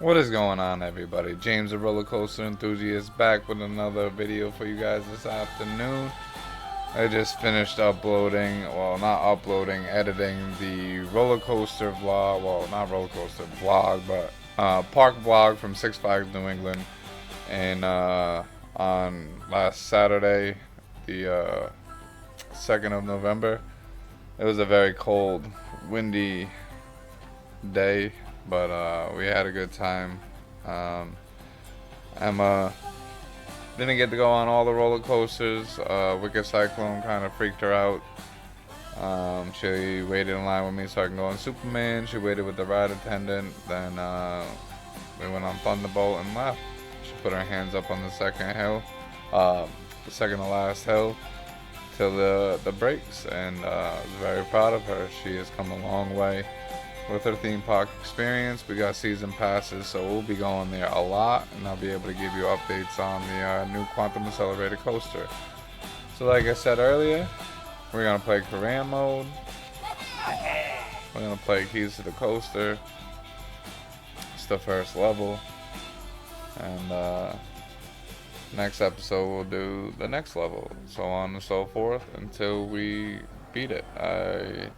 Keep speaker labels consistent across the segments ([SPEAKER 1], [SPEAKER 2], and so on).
[SPEAKER 1] What is going on, everybody? James, the roller coaster enthusiast, back with another video for you guys this afternoon. I just finished uploading, well, not uploading, editing the roller coaster vlog. Well, not roller coaster vlog, but park vlog from Six Flags New England. And on last Saturday, the 2nd of November, it was a very cold, windy day, but we had a good time. Emma didn't get to go on all the roller coasters. Wicked Cyclone kind of freaked her out. She waited in line with me so I can go on Superman. She waited with the ride attendant. Then we went on Thunderbolt and left. She put her hands up on the second hill, the second to last hill, till the brakes, and I was very proud of her. She has come a long way with her theme park experience. We got season passes, so we'll be going there a lot, and I'll be able to give you updates on the new Quantum Accelerator coaster. So like I said earlier, we're going to play career mode. We're going to play Keys to the Coaster. It's the first level. And next episode we'll do the next level, so on and so forth until we beat it. I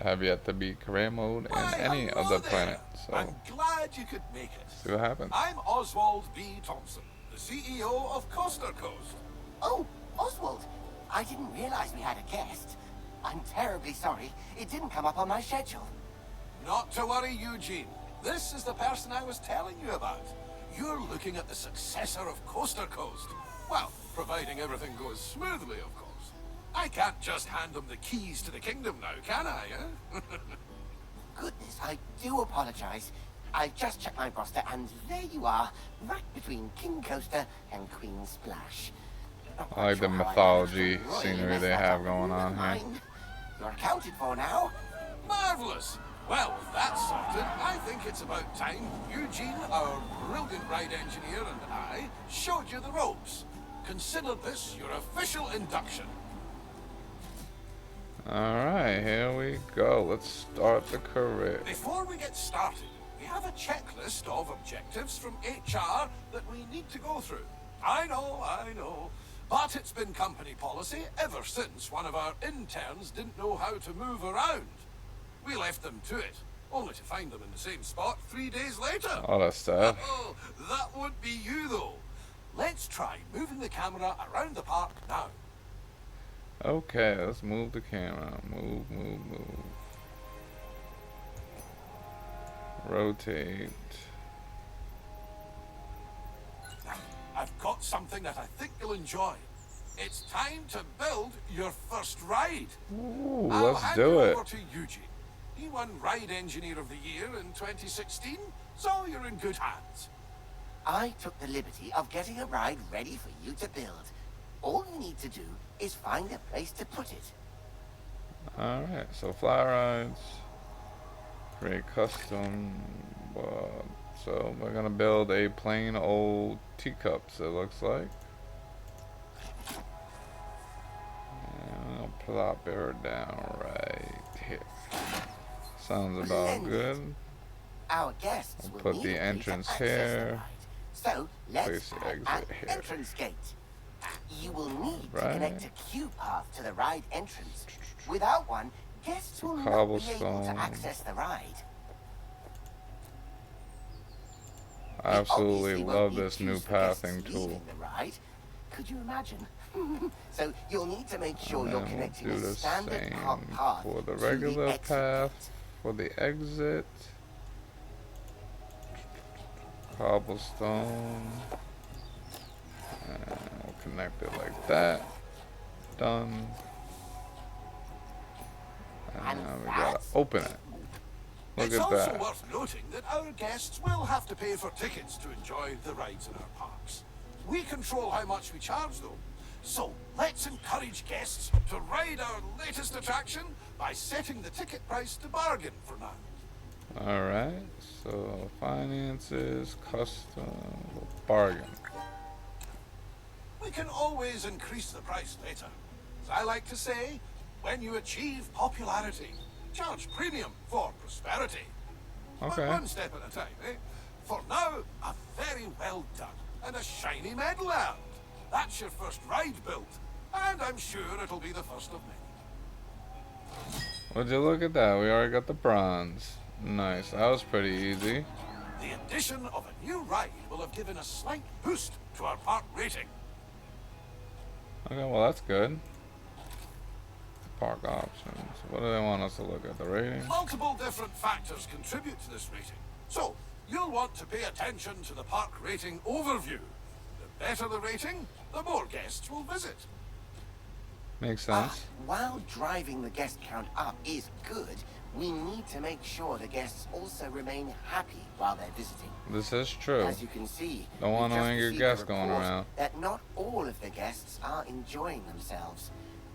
[SPEAKER 1] have yet to beat career mode in any of the planets, so
[SPEAKER 2] I'm glad you could make it.
[SPEAKER 1] see what happens.
[SPEAKER 2] I'm Oswald B. Thompson, the CEO of Coaster Coast.
[SPEAKER 3] Oh, Oswald, I didn't realize we had a guest. I'm terribly sorry. It didn't come up on my schedule.
[SPEAKER 2] Not to worry, Eugene. This is the person I was telling you about. You're looking at the successor of Coaster Coast. Well, providing everything goes smoothly, of course. I can't just hand them the keys to the kingdom now, can I, eh?
[SPEAKER 3] Goodness, I do apologize. I just checked my roster, and there you are, right between King Coaster and Queen Splash.
[SPEAKER 1] I like the mythology scenery they have going on here.
[SPEAKER 3] You're accounted for now.
[SPEAKER 2] Marvelous! Well, with that sorted, I think it's about time Eugene, our brilliant ride engineer, and I showed you the ropes. Consider this your official induction.
[SPEAKER 1] Alright, here we go. Let's start the career.
[SPEAKER 2] Before we get started, we have a checklist of objectives from HR that we need to go through. I know. But it's been company policy ever since one of our interns didn't know how to move around. We left them to it, only to find them in the same spot 3 days later.
[SPEAKER 1] All that stuff.
[SPEAKER 2] Oh, that would be you though. Let's try moving the camera around the park now.
[SPEAKER 1] Okay, let's move the camera. Move. Rotate.
[SPEAKER 2] Now, I've got something that I think you'll enjoy. It's time to build your first ride.
[SPEAKER 1] Ooh,
[SPEAKER 2] I'll
[SPEAKER 1] let's
[SPEAKER 2] hand
[SPEAKER 1] do
[SPEAKER 2] you
[SPEAKER 1] it.
[SPEAKER 2] over to Eugene. He won Ride Engineer of the Year in 2016, so you're in good hands.
[SPEAKER 3] I took the liberty of getting a ride ready for you to build. All you need to do is find a place to put it.
[SPEAKER 1] Alright, so fly rides. Create custom. So we're gonna build a plain old teacups, it looks like. And I'll plop her down right here. Sounds about good.
[SPEAKER 3] Our guests will
[SPEAKER 1] Put
[SPEAKER 3] need
[SPEAKER 1] the
[SPEAKER 3] a place to
[SPEAKER 1] entrance
[SPEAKER 3] access the
[SPEAKER 1] here.
[SPEAKER 3] ride. So let's
[SPEAKER 1] Place the
[SPEAKER 3] add an
[SPEAKER 1] exit here.
[SPEAKER 3] entrance gate. You will need to
[SPEAKER 1] Right.
[SPEAKER 3] connect a queue path to the ride entrance. Without one, guests will not be able
[SPEAKER 1] Cobblestone.
[SPEAKER 3] to access the ride.
[SPEAKER 1] I
[SPEAKER 3] They
[SPEAKER 1] absolutely
[SPEAKER 3] obviously won't
[SPEAKER 1] love
[SPEAKER 3] need
[SPEAKER 1] this new
[SPEAKER 3] queues for guests
[SPEAKER 1] pathing
[SPEAKER 3] leaving
[SPEAKER 1] tool.
[SPEAKER 3] the ride. Could you imagine? So you'll need to make sure you're
[SPEAKER 1] And we'll
[SPEAKER 3] connecting
[SPEAKER 1] do
[SPEAKER 3] a
[SPEAKER 1] the
[SPEAKER 3] standard
[SPEAKER 1] same
[SPEAKER 3] park path
[SPEAKER 1] for the
[SPEAKER 3] to
[SPEAKER 1] regular
[SPEAKER 3] exit
[SPEAKER 1] path.
[SPEAKER 3] gate.
[SPEAKER 1] For the exit. Cobblestone. And we'll connect it like that. Done. And now we gotta open it. Look
[SPEAKER 2] It's
[SPEAKER 1] at
[SPEAKER 2] also
[SPEAKER 1] that.
[SPEAKER 2] worth noting that our guests will have to pay for tickets to enjoy the rides in our parks. We control how much we charge though. So let's encourage guests to ride our latest attraction by setting the ticket price to bargain for now.
[SPEAKER 1] Alright, so finances, custom, bargain.
[SPEAKER 2] We can always increase the price later. As I like to say, when you achieve popularity, charge premium for prosperity.
[SPEAKER 1] Okay.
[SPEAKER 2] But one step at a time, eh? For now, a very well done and a shiny medal earned. That's your first ride built, and I'm sure it'll be the first of many.
[SPEAKER 1] Would you look at that? We already got the bronze. Nice. That was pretty easy.
[SPEAKER 2] The addition of a new ride will have given a slight boost to our park rating.
[SPEAKER 1] Okay, well that's good. Park options. What do they want us to look at? The rating?
[SPEAKER 2] Multiple different factors contribute to this rating. So, you'll want to pay attention to the park rating overview. The better the rating, the more guests will visit.
[SPEAKER 1] Makes sense.
[SPEAKER 3] While driving the guest count up is good, we need to make sure the guests also remain happy while they're visiting.
[SPEAKER 1] This is true.
[SPEAKER 3] As you can see,
[SPEAKER 1] Don't want
[SPEAKER 3] we've
[SPEAKER 1] no
[SPEAKER 3] just
[SPEAKER 1] angry
[SPEAKER 3] received
[SPEAKER 1] guests
[SPEAKER 3] a
[SPEAKER 1] going
[SPEAKER 3] report
[SPEAKER 1] around.
[SPEAKER 3] that not all of the guests are enjoying themselves.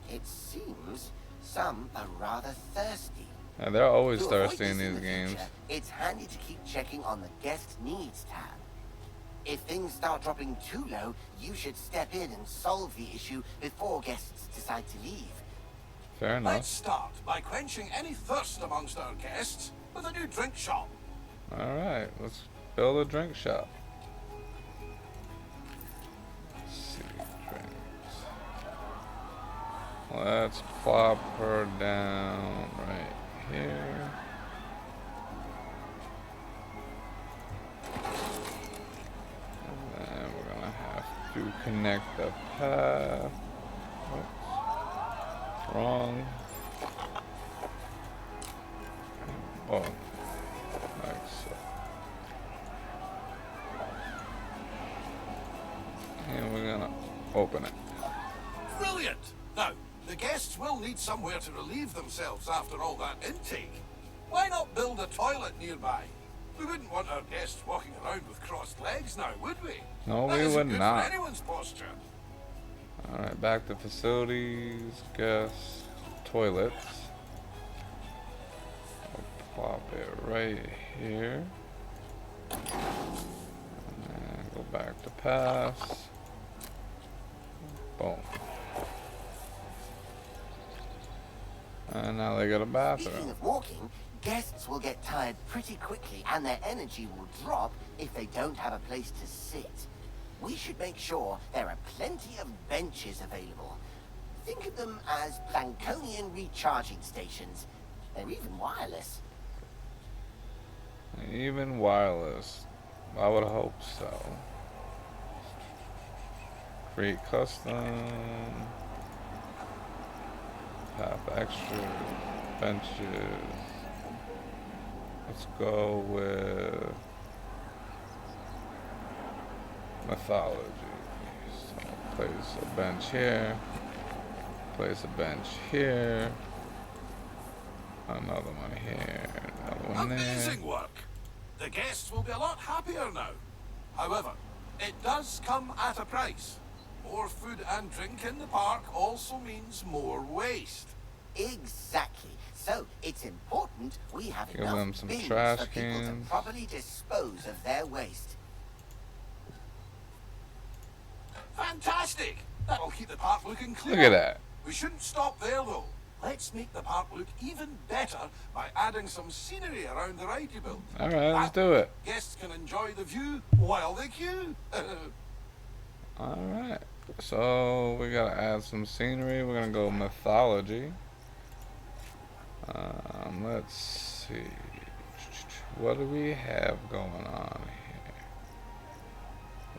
[SPEAKER 3] It seems some are rather thirsty.
[SPEAKER 1] Yeah, they're always
[SPEAKER 3] To avoid
[SPEAKER 1] thirsty in
[SPEAKER 3] this
[SPEAKER 1] these
[SPEAKER 3] the
[SPEAKER 1] games.
[SPEAKER 3] future, it's handy to keep checking on the guest needs tab. If things start dropping too low, you should step in and solve the issue before guests decide to leave.
[SPEAKER 1] Fair
[SPEAKER 2] Let's
[SPEAKER 1] enough.
[SPEAKER 2] start by quenching any thirst amongst our guests with a new drink shop.
[SPEAKER 1] Alright, let's build a drink shop. Let's see, drinks. Let's plop her down right here. And then we're gonna have to connect the path. Oops. Wrong. Oh, like so. And we're gonna open it.
[SPEAKER 2] Brilliant! Now, the guests will need somewhere to relieve themselves after all that intake. Why not build a toilet nearby? We wouldn't want our guests walking around with crossed legs now, would we?
[SPEAKER 1] No,
[SPEAKER 2] That
[SPEAKER 1] we
[SPEAKER 2] isn't
[SPEAKER 1] would
[SPEAKER 2] good
[SPEAKER 1] not.
[SPEAKER 2] for anyone's posture.
[SPEAKER 1] Alright, back to facilities, guests, toilets. I'll plop it right here. And then go back to pass. Boom. And now they got a
[SPEAKER 3] Speaking
[SPEAKER 1] bathroom.
[SPEAKER 3] of walking, guests will get tired pretty quickly and their energy will drop if they don't have a place to sit. We should make sure there are plenty of benches available. Think of them as Plankonian recharging stations. They're even wireless.
[SPEAKER 1] Even wireless. I would hope so. Create custom. Path extra. Benches. Let's go with mythology. So place a bench here. Place a bench here. Another one here. Another one there.
[SPEAKER 2] Amazing work! The guests will be a lot happier now. However, it does come at a price. More food and drink in the park also means more waste.
[SPEAKER 3] Exactly. So it's important we have
[SPEAKER 1] Give
[SPEAKER 3] enough
[SPEAKER 1] them some
[SPEAKER 3] bins
[SPEAKER 1] trash
[SPEAKER 3] for people
[SPEAKER 1] cans.
[SPEAKER 3] to properly dispose of their waste.
[SPEAKER 2] Fantastic! That'll keep the park looking clear.
[SPEAKER 1] Look at that.
[SPEAKER 2] We shouldn't stop there though. Let's make the park look even better by adding some scenery around the ride you built.
[SPEAKER 1] Alright, let's do it.
[SPEAKER 2] Guests can enjoy the view while they queue.
[SPEAKER 1] Alright. So we gotta add some scenery. We're gonna go mythology. Let's see. What do we have going on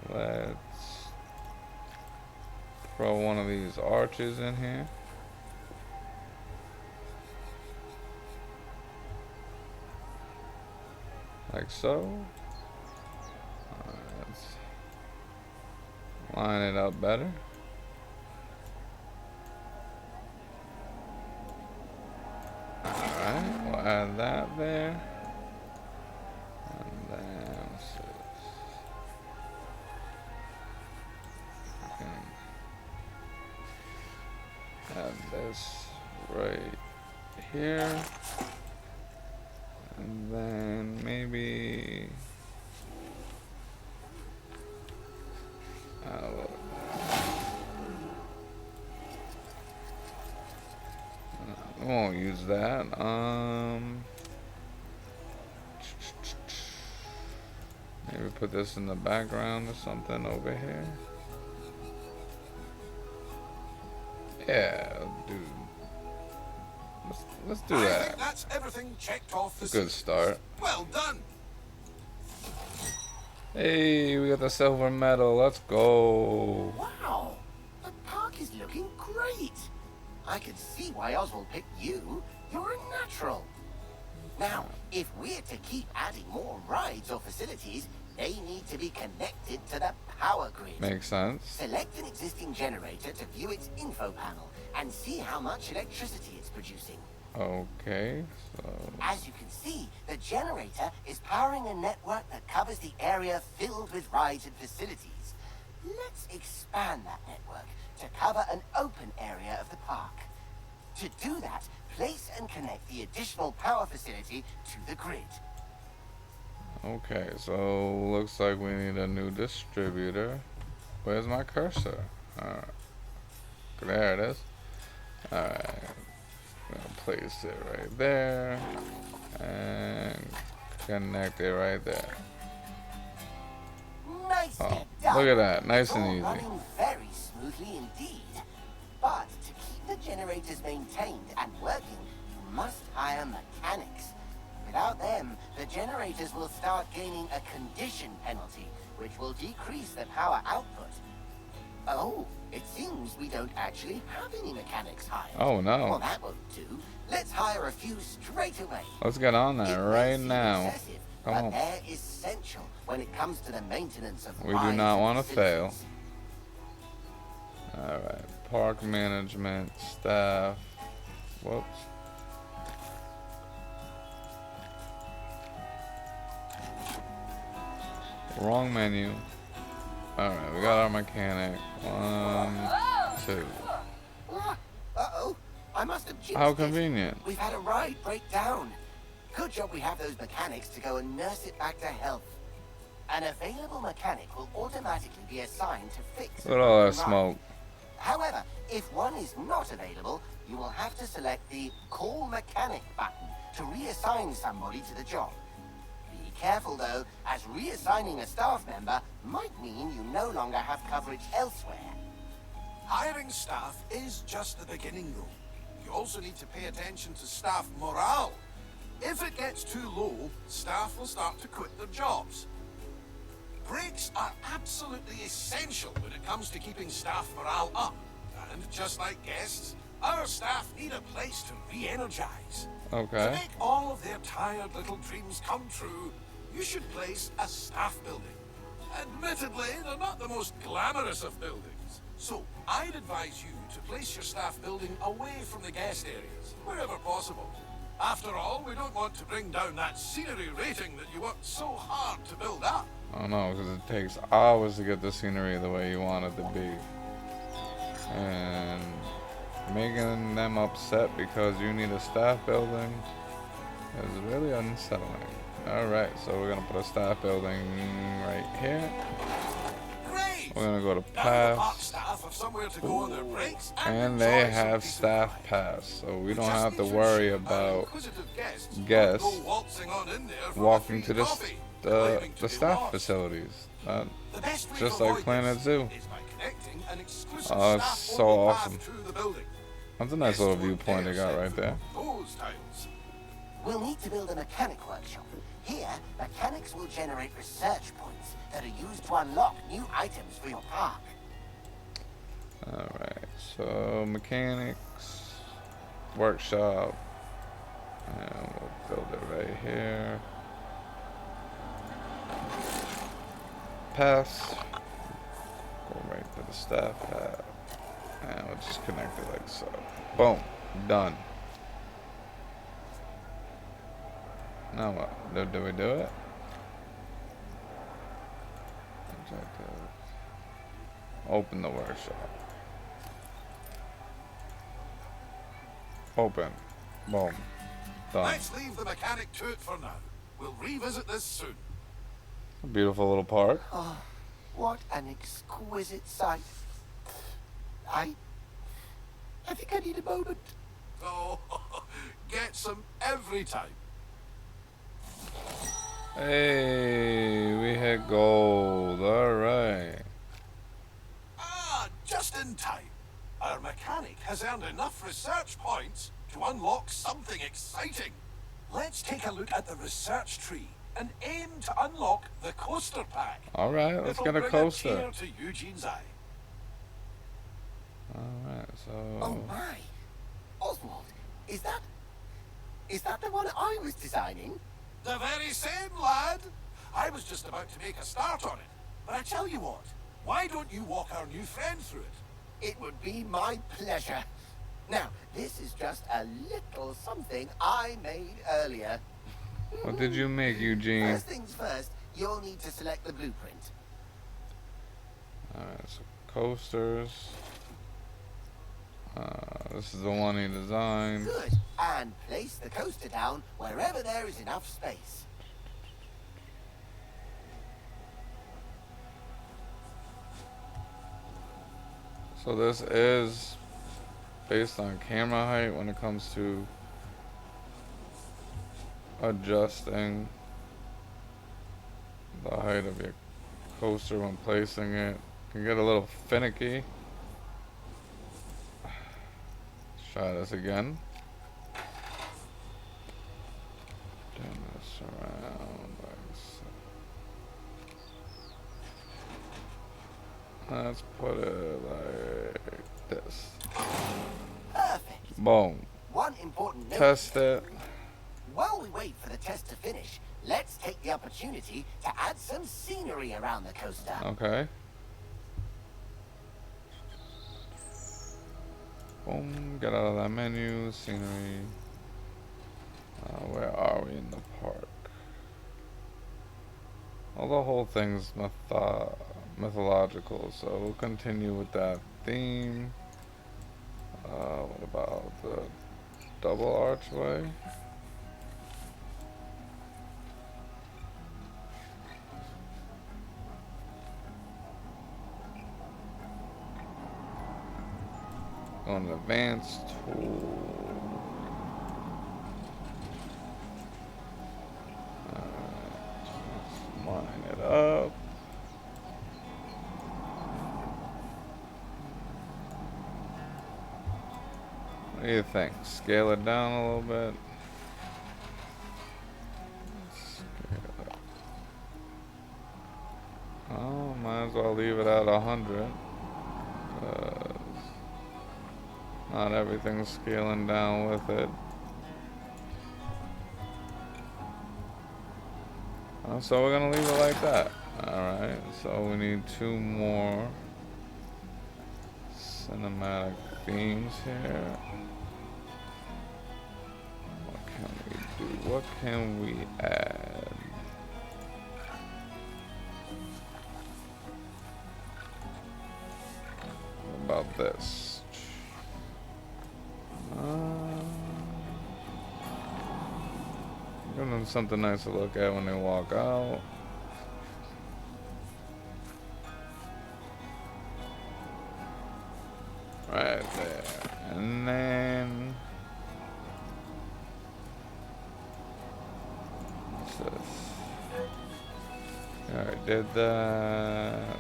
[SPEAKER 1] here? Let's throw one of these arches in here. Like so. Let's line it up better. Alright, we'll add that there. And then what's this? We can add this right here. And then maybe look. We won't use that. Maybe put this in the background or something over here. Yeah, dude. Let's do
[SPEAKER 2] I
[SPEAKER 1] that.
[SPEAKER 2] think that's everything checked off the
[SPEAKER 1] Good start.
[SPEAKER 2] Well done.
[SPEAKER 1] Hey, we got the silver medal. Let's go.
[SPEAKER 3] Wow, the park is looking great. I can see why Oswald picked you. You're a natural. Now, if we're to keep adding more rides or facilities, they need to be connected to the power grid.
[SPEAKER 1] Makes sense.
[SPEAKER 3] Select an existing generator to view its info panel and see how much electricity it's producing.
[SPEAKER 1] Okay, so
[SPEAKER 3] As you can see, the generator is powering a network that covers the area filled with rides and facilities. Let's expand that network to cover an open area of the park. To do that, place and connect the additional power facility to the grid.
[SPEAKER 1] okay, so looks like we need a new distributor. Where's my cursor? Alright. There it is. Alright. I'm gonna place it right there and connect it right there.
[SPEAKER 3] Nicely
[SPEAKER 1] Oh,
[SPEAKER 3] done.
[SPEAKER 1] look at that. Nice
[SPEAKER 3] It's all
[SPEAKER 1] and easy.
[SPEAKER 3] running very smoothly indeed. But to keep the generators maintained and working, you must hire mechanics. Without them, the generators will start gaining a condition penalty, which will decrease the power output. Oh, it seems we don't actually have any mechanics hired.
[SPEAKER 1] Oh
[SPEAKER 3] Well,
[SPEAKER 1] no.
[SPEAKER 3] that won't do. Let's hire a few straight away.
[SPEAKER 1] Let's get on that
[SPEAKER 3] It may
[SPEAKER 1] right
[SPEAKER 3] seem
[SPEAKER 1] now.
[SPEAKER 3] excessive,
[SPEAKER 1] Come
[SPEAKER 3] but
[SPEAKER 1] on.
[SPEAKER 3] they're essential when it comes to the maintenance of
[SPEAKER 1] We do
[SPEAKER 3] rides
[SPEAKER 1] not
[SPEAKER 3] and
[SPEAKER 1] want to fail.
[SPEAKER 3] facilities.
[SPEAKER 1] Alright. Park management, staff. Whoops. Wrong menu. Alright, we got our mechanic. 1, 2.
[SPEAKER 3] Uh-oh. I must have jinxed
[SPEAKER 1] How
[SPEAKER 3] it.
[SPEAKER 1] convenient.
[SPEAKER 3] We've had a ride break down. Good job we have those mechanics to go and nurse it back to health. An available mechanic will automatically be assigned to fix
[SPEAKER 1] Look at all that
[SPEAKER 3] the ride.
[SPEAKER 1] smoke.
[SPEAKER 3] However, if one is not available, you will have to select the Call Mechanic button to reassign somebody to the job. Be careful though, as reassigning a staff member might mean you no longer have coverage elsewhere.
[SPEAKER 2] Hiring staff is just the beginning though. You also need to pay attention to staff morale. If it gets too low, staff will start to quit their jobs. Breaks are absolutely essential when it comes to keeping staff morale up. And just like guests, our staff need a place to re-energize. To
[SPEAKER 1] Okay.
[SPEAKER 2] make all of their tired little dreams come true, you should place a staff building. Admittedly, they're not the most glamorous of buildings. So, I'd advise you to place your staff building away from the guest areas, wherever possible. After all, we don't want to bring down that scenery rating that you worked so hard to build up.
[SPEAKER 1] I don't know, because it takes hours to get the scenery the way you want it to be. And making them upset because you need a staff building is really unsettling. Alright, so we're going to put a staff building right here.
[SPEAKER 2] Great!
[SPEAKER 1] We're going to go to
[SPEAKER 2] Now the park
[SPEAKER 1] pass.
[SPEAKER 2] staff have somewhere to go on their breaks
[SPEAKER 1] And
[SPEAKER 2] enjoy
[SPEAKER 1] they
[SPEAKER 2] some
[SPEAKER 1] have
[SPEAKER 2] peace and
[SPEAKER 1] staff
[SPEAKER 2] quiet.
[SPEAKER 1] pass, so we don't
[SPEAKER 2] just
[SPEAKER 1] have
[SPEAKER 2] need
[SPEAKER 1] to
[SPEAKER 2] to
[SPEAKER 1] worry
[SPEAKER 2] ensure our
[SPEAKER 1] about
[SPEAKER 2] inquisitive guests
[SPEAKER 1] guests
[SPEAKER 2] don't go waltzing on in there for
[SPEAKER 1] walking
[SPEAKER 2] a
[SPEAKER 1] to
[SPEAKER 2] free
[SPEAKER 1] the,
[SPEAKER 2] coffee,
[SPEAKER 1] the
[SPEAKER 2] claiming to be
[SPEAKER 1] staff
[SPEAKER 2] lost.
[SPEAKER 1] facilities.
[SPEAKER 2] The best way
[SPEAKER 1] Just
[SPEAKER 2] to
[SPEAKER 1] like
[SPEAKER 2] avoid
[SPEAKER 1] Planet
[SPEAKER 2] this
[SPEAKER 1] Zoo.
[SPEAKER 2] is by connecting an exclusive
[SPEAKER 1] Oh, it's
[SPEAKER 2] staff-only
[SPEAKER 1] so
[SPEAKER 2] path
[SPEAKER 1] awesome.
[SPEAKER 2] to the building.
[SPEAKER 1] That's a nice
[SPEAKER 2] Guests
[SPEAKER 1] little
[SPEAKER 2] won't
[SPEAKER 1] viewpoint they
[SPEAKER 2] dare
[SPEAKER 1] got
[SPEAKER 2] step
[SPEAKER 1] right there.
[SPEAKER 2] foot on those tiles.
[SPEAKER 3] We'll need to build a mechanic workshop. Here, mechanics will generate research points that are used to unlock new items for your park.
[SPEAKER 1] Alright, so mechanics, workshop, and we'll build it right here. Pass, go right to the staff pad, and we'll just connect it like so. Boom, done. Now what? Do we do it? Objective. Open the workshop. Open. Boom. Done.
[SPEAKER 2] Let's leave the mechanic to it for now. We'll revisit this soon.
[SPEAKER 1] Beautiful little park.
[SPEAKER 3] Oh, what an exquisite sight. I think I need a moment.
[SPEAKER 2] Oh, get some every time.
[SPEAKER 1] Hey, we hit gold. All right.
[SPEAKER 2] Ah, just in time. Our mechanic has earned enough research points to unlock something exciting. Let's take a look at the research tree and aim to unlock the coaster pack.
[SPEAKER 1] All right, let's
[SPEAKER 2] It'll
[SPEAKER 1] get a
[SPEAKER 2] bring
[SPEAKER 1] coaster.
[SPEAKER 2] tear to Eugene's eye.
[SPEAKER 1] All right, so.
[SPEAKER 3] Oh my. Oswald, is that the one I was designing?
[SPEAKER 2] The very same, lad. I was just about to make a start on it. But I tell you what, why don't you walk our new friend through it?
[SPEAKER 3] It would be my pleasure. Now, this is just a little something I made earlier.
[SPEAKER 1] What did you make, Eugene?
[SPEAKER 3] First things first, you'll need to select the blueprint.
[SPEAKER 1] All right, so coasters. This is the one he designed.
[SPEAKER 3] Good. And place the coaster down wherever there is enough space.
[SPEAKER 1] So this is based on camera height when it comes to adjusting the height of your coaster when placing it. Can get a little finicky. Let's try this again. Turn this around like so. Let's put it like this.
[SPEAKER 3] Perfect.
[SPEAKER 1] Boom.
[SPEAKER 3] One important note.
[SPEAKER 1] Test it.
[SPEAKER 3] While we wait for the test to finish, let's take the opportunity to add some scenery around the coaster.
[SPEAKER 1] Okay. Boom. Get out of that menu. Scenery. Where are we in the park? Well, the whole thing's mythological, so we'll continue with that theme. What about the double archway? On the advanced tool. Let's line it up. What do you think? Scale it down a little bit. Scale it up. Oh, might as well leave it at 100. Not everything's scaling down with it. So we're gonna leave it like that. Alright, so we need 2 more cinematic themes here. What can we do? What can we add? What about this? Give them something nice to look at when they walk out. Right there. And then what's this? Alright, did that.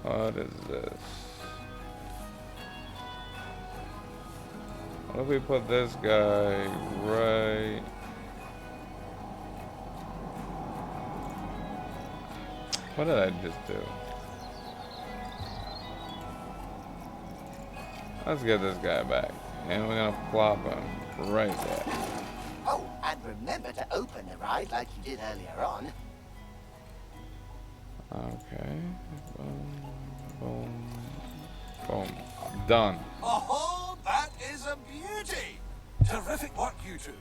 [SPEAKER 1] What is this? What if we put this guy right? What did I just do? Let's get this guy back. And we're gonna plop him right there.
[SPEAKER 3] Oh, and remember to open the ride like you did earlier on.
[SPEAKER 1] Okay. Boom, boom, boom. Done.
[SPEAKER 2] Oh, that is a beauty! Terrific work, you two.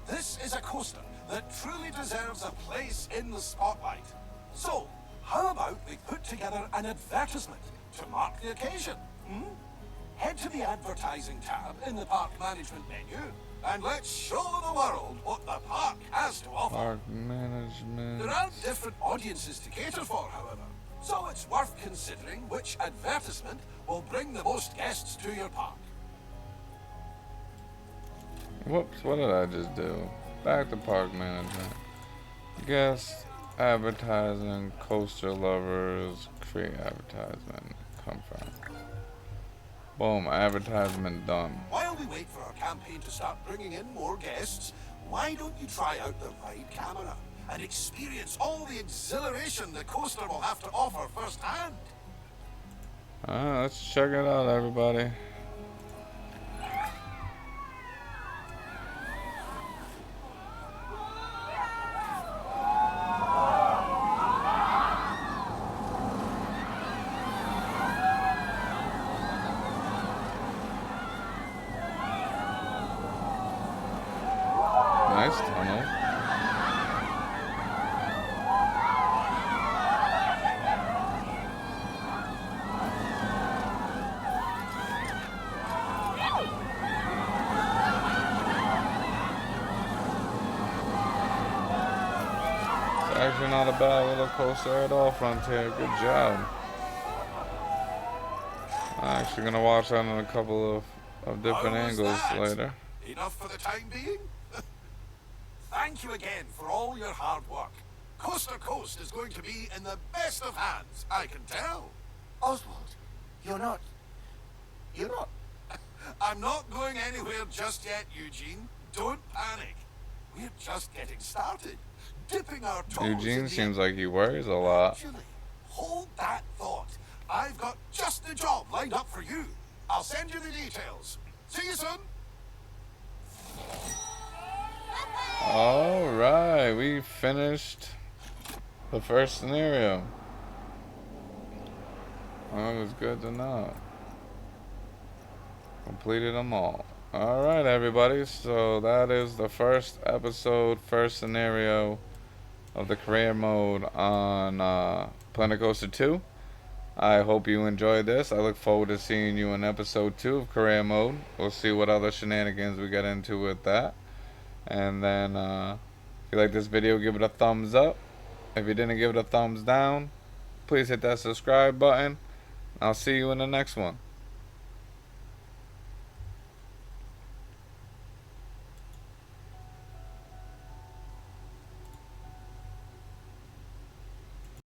[SPEAKER 2] This is a coaster that truly deserves a place in the spotlight. So, how about we put together an advertisement to mark the occasion? Head to the advertising tab in the park management menu and let's show the world what the park has to offer.
[SPEAKER 1] Park management.
[SPEAKER 2] There aren't different audiences to cater for, however. So it's worth considering which advertisement will bring the most guests to your park.
[SPEAKER 1] Whoops, what did I just do? Back to park management. Guest advertising, coaster lovers, create advertisement, confirm. Boom, advertisement done.
[SPEAKER 2] While we wait for our campaign to start bringing in more guests, why don't you try out the Ride Camera and experience all the exhilaration the coaster will have to offer firsthand?
[SPEAKER 1] Alright, let's check it out, everybody. Nice tunnel. It's actually not a bad roller coaster at all, Frontier. Good job. I'm actually gonna watch that in a couple of different
[SPEAKER 2] How was
[SPEAKER 1] angles
[SPEAKER 2] that?
[SPEAKER 1] later.
[SPEAKER 2] Enough for the time being? Thank you again for all your hard work. Coaster Coast is going to be in the best of hands, I can tell.
[SPEAKER 3] Oswald, you're not...
[SPEAKER 2] I'm not going anywhere just yet, Eugene. Don't panic. We're just getting started. Dipping our toes in
[SPEAKER 1] Eugene
[SPEAKER 2] the
[SPEAKER 1] seems like he worries a lot.
[SPEAKER 2] Actually, hold that thought. I've got just the job lined up for you. I'll send you the details. See you soon.
[SPEAKER 1] Alright, we finished the first scenario. Well, it was good to know. Completed them all. Alright, everybody, so that is the first episode, first scenario of the career mode on Planet Coaster 2. I hope you enjoyed this. I look forward to seeing you in episode 2 of career mode. We'll see what other shenanigans we get into with that. And then if you like this video, give it a thumbs up. If you didn't, give it a thumbs down. Please hit that subscribe button. I'll see you in the next one.